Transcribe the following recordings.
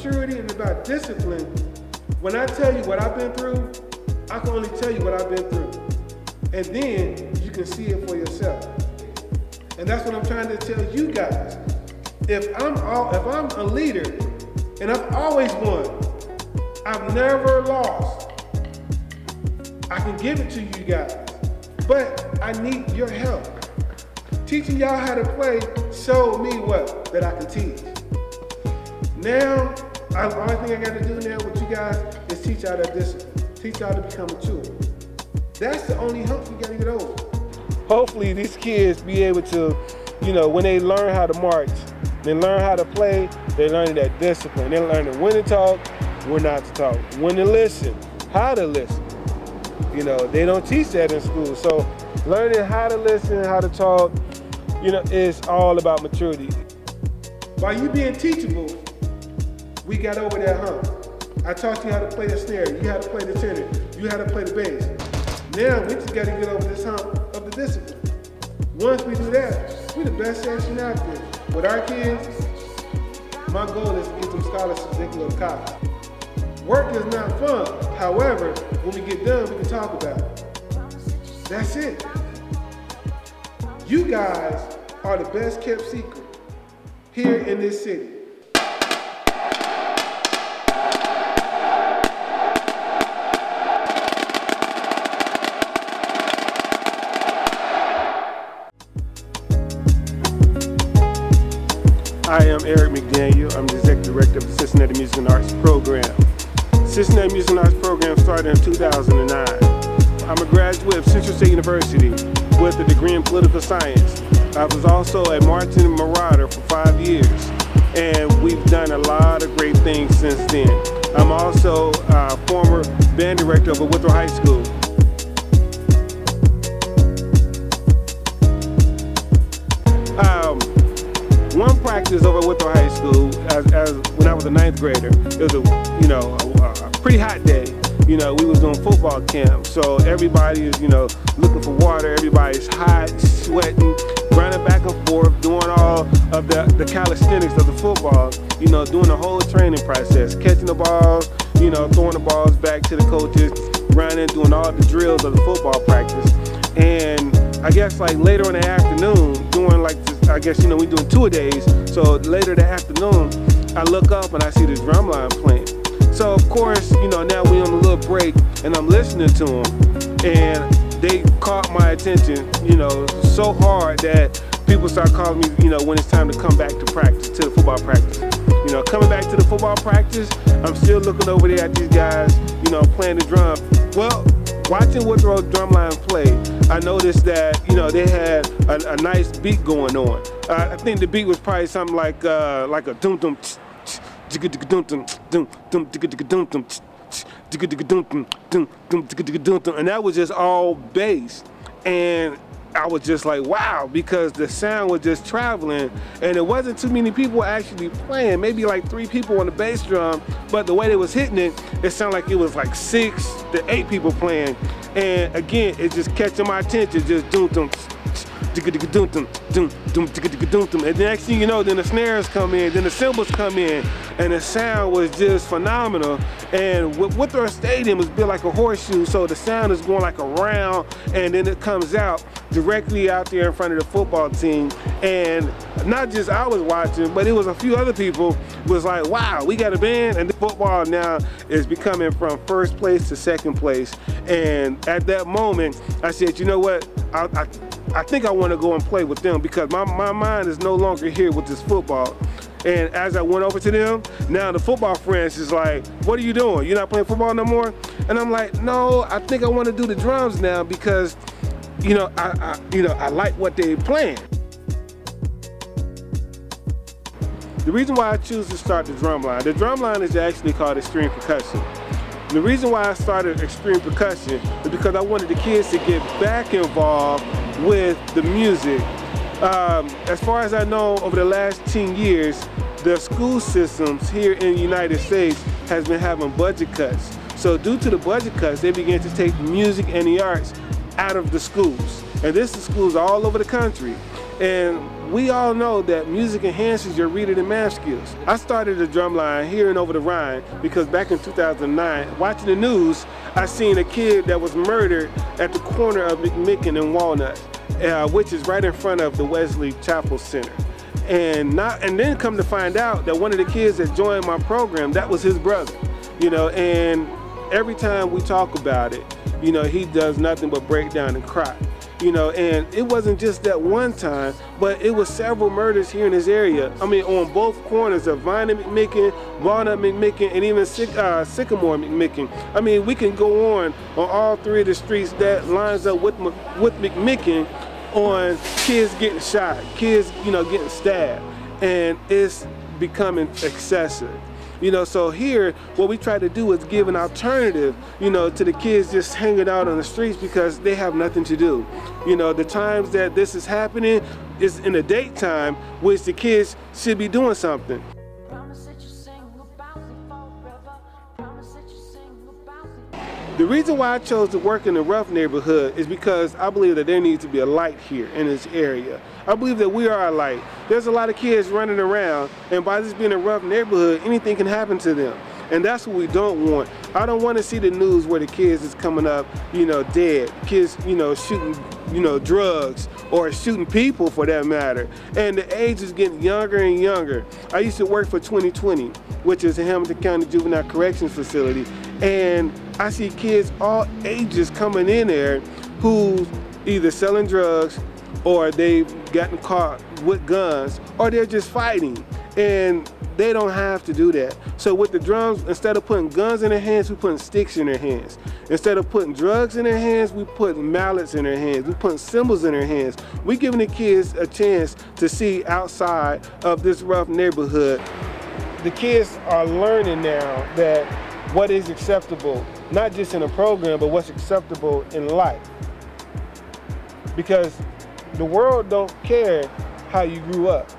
maturity and about discipline, when I tell you what I've been through, I can only tell you what I've been through. And then you can see it for yourself. And that's what I'm trying to tell you guys. If I'm a leader and I've always won, I've never lost, I can give it to you guys. But I need your help. Teaching y'all how to play showed me what? That I can teach. Now, the only thing I got to do now with you guys is teach y'all that discipline. Teach y'all to become mature. That's the only hump you got to get over. Hopefully these kids be able to, you know, when they learn how to march, they learn how to play, they learn that discipline. They learn when to talk, when not to talk. When to listen, how to listen. You know, they don't teach that in school. So learning how to listen, how to talk, you know, is all about maturity. By you being teachable, we got over that hump. I taught you how to play the snare, you how to play the tenor, you how to play the bass. Now we just got to get over this hump of the discipline. Once we do that, we're the best section out there. With our kids, my goal is to get them scholarships, they can go to college. Work is not fun. However, when we get done, we can talk about it. That's it. You guys are the best kept secret here in this city. I am Eryk McDaniel. I'm the Executive Director of the Cincinnati Music and Arts Program. Cincinnati Music and Arts Program started in 2009. I'm a graduate of Central State University with a degree in political science. I was also a marching marauder for 5 years, and we've done a lot of great things since then. I'm also a former band director of a Withrow High School. One practice over at Withrow High School, when I was a 9th grader, it was a pretty hot day. You know, we was doing football camp, so everybody is, you know, looking for water. Everybody's hot, sweating, running back and forth, doing all of the calisthenics of the football. You know, doing the whole training process, catching the balls, you know, throwing the balls back to the coaches, running, doing all the drills of the football practice. And I guess like later in the afternoon, doing like this, I guess, you know, we doing 2-a-days. So later that afternoon, I look up and I see this drum line playing. So of course, you know, now we on a little break and I'm listening to them, and they caught my attention, you know, so hard that people start calling me, you know, when it's time to come back to practice, to the football practice. You know, coming back to the football practice, I'm still looking over there at these guys, you know, playing the drum. Well, watching Withrow drumline play, I noticed that, you know, they had a nice beat going on. I think the beat was probably something like a dum dum dum dum dum dum dum dum dum, and that was just all bass. And I was just like, wow, because the sound was just traveling, and it wasn't too many people actually playing, maybe like 3 people on the bass drum, but the way they was hitting it, it sounded like it was like 6 to 8 people playing. And again, it's just catching my attention, just dum dum dum dum dum dum dum, and the next thing you know, then the snares come in, then the cymbals come in, and the sound was just phenomenal. And Withrow Stadium is built like a horseshoe, so the sound is going like around, and then it comes out directly out there in front of the football team. And not just I was watching, but it was a few other people was like, wow, we got a band. And the football now is becoming from 1st place to 2nd place. And at that moment, I said, you know what, I think I want to go and play with them, because my mind is no longer here with this football. And as I went over to them, now the football friends is like, what are you doing? You're not playing football no more? And I'm like, no, I think I want to do the drums now, because, you know, I like what they're playing. The reason why I choose to start the drum line is actually called extreme percussion. The reason why I started extreme percussion is because I wanted the kids to get back involved with the music. As far as I know, over the last 10 years, the school systems here in the United States has been having budget cuts. So due to the budget cuts, they began to take music and the arts out of the schools. And this is schools all over the country. And we all know that music enhances your reading and math skills. I started a drum line here and over the Rhine because back in 2009, watching the news, I seen a kid that was murdered at the corner of McMicken and Walnut, which is right in front of the Wesley Chapel Center. And then come to find out that one of the kids that joined my program, that was his brother, you know, and every time we talk about it, you know, he does nothing but break down and cry. You know, and it wasn't just that one time, but it was several murders here in this area. I mean, on both corners of Vine and McMicken, Walnut McMicken, and even Sycamore McMicken. I mean, we can go on all three of the streets that lines up with McMicken on kids getting shot, kids, you know, getting stabbed, and it's becoming excessive. You know, so here, what we try to do is give an alternative, you know, to the kids just hanging out on the streets because they have nothing to do. You know, the times that this is happening is in the daytime, which the kids should be doing something. The reason why I chose to work in the rough neighborhood is because I believe that there needs to be a light here in this area. I believe that we are a light. There's a lot of kids running around, and by this being a rough neighborhood, anything can happen to them. And that's what we don't want. I don't want to see the news where the kids is coming up, you know, dead. Kids, you know, shooting, you know, drugs or shooting people for that matter. And the age is getting younger and younger. I used to work for 2020, which is a Hamilton County Juvenile Corrections Facility. And I see kids all ages coming in there who either selling drugs or they've gotten caught with guns or they're just fighting. And they don't have to do that. So with the drums, instead of putting guns in their hands, we putting sticks in their hands. Instead of putting drugs in their hands, we put mallets in their hands. We putting cymbals in their hands. We giving the kids a chance to see outside of this rough neighborhood. The kids are learning now that what is acceptable, not just in a program, but what's acceptable in life. Because the world don't care how you grew up.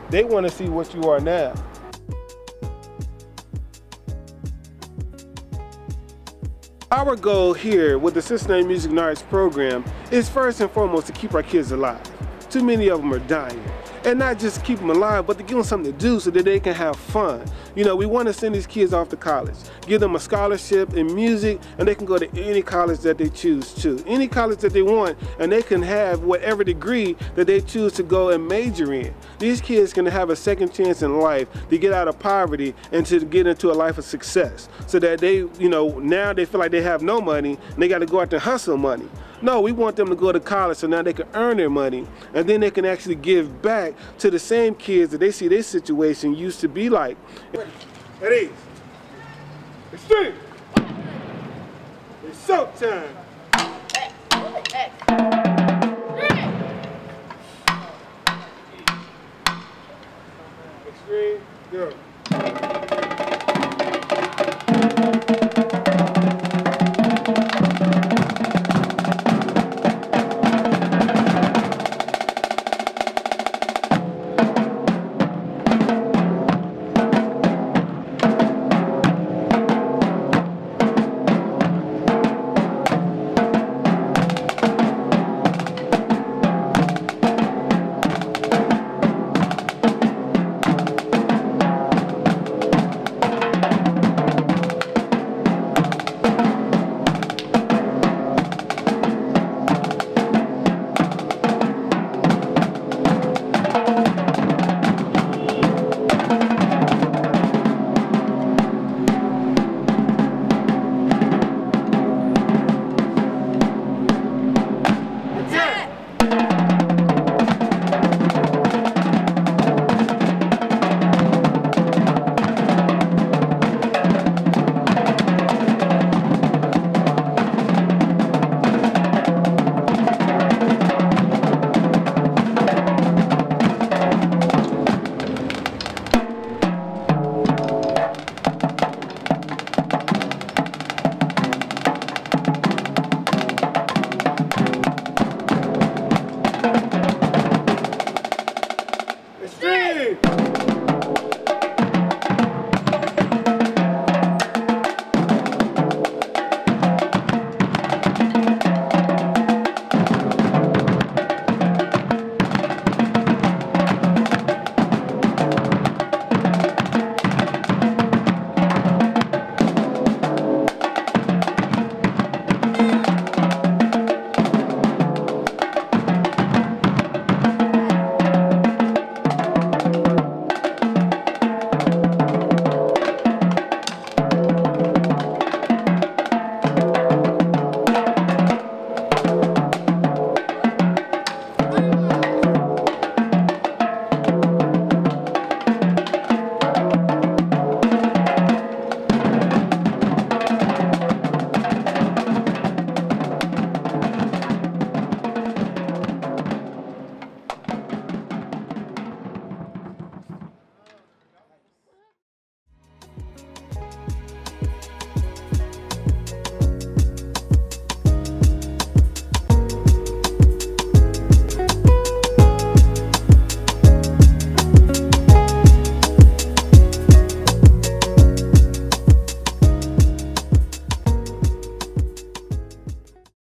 They want to see what you are now. Our goal here with the Cincinnati Music and Arts program is first and foremost to keep our kids alive. Too many of them are dying. And not just keep them alive, but to give them something to do so that they can have fun. You know, we want to send these kids off to college, give them a scholarship in music, and they can go to any college that they choose to, any college that they want, and they can have whatever degree that they choose to go and major in. These kids can have a second chance in life to get out of poverty and to get into a life of success, so that they, you know, now they feel like they have no money and they got to go out there and hustle money. No, we want them to go to college so now they can earn their money, and then they can actually give back to the same kids that they see their situation used to be like. Ready? Extreme! It's showtime! Extreme, go.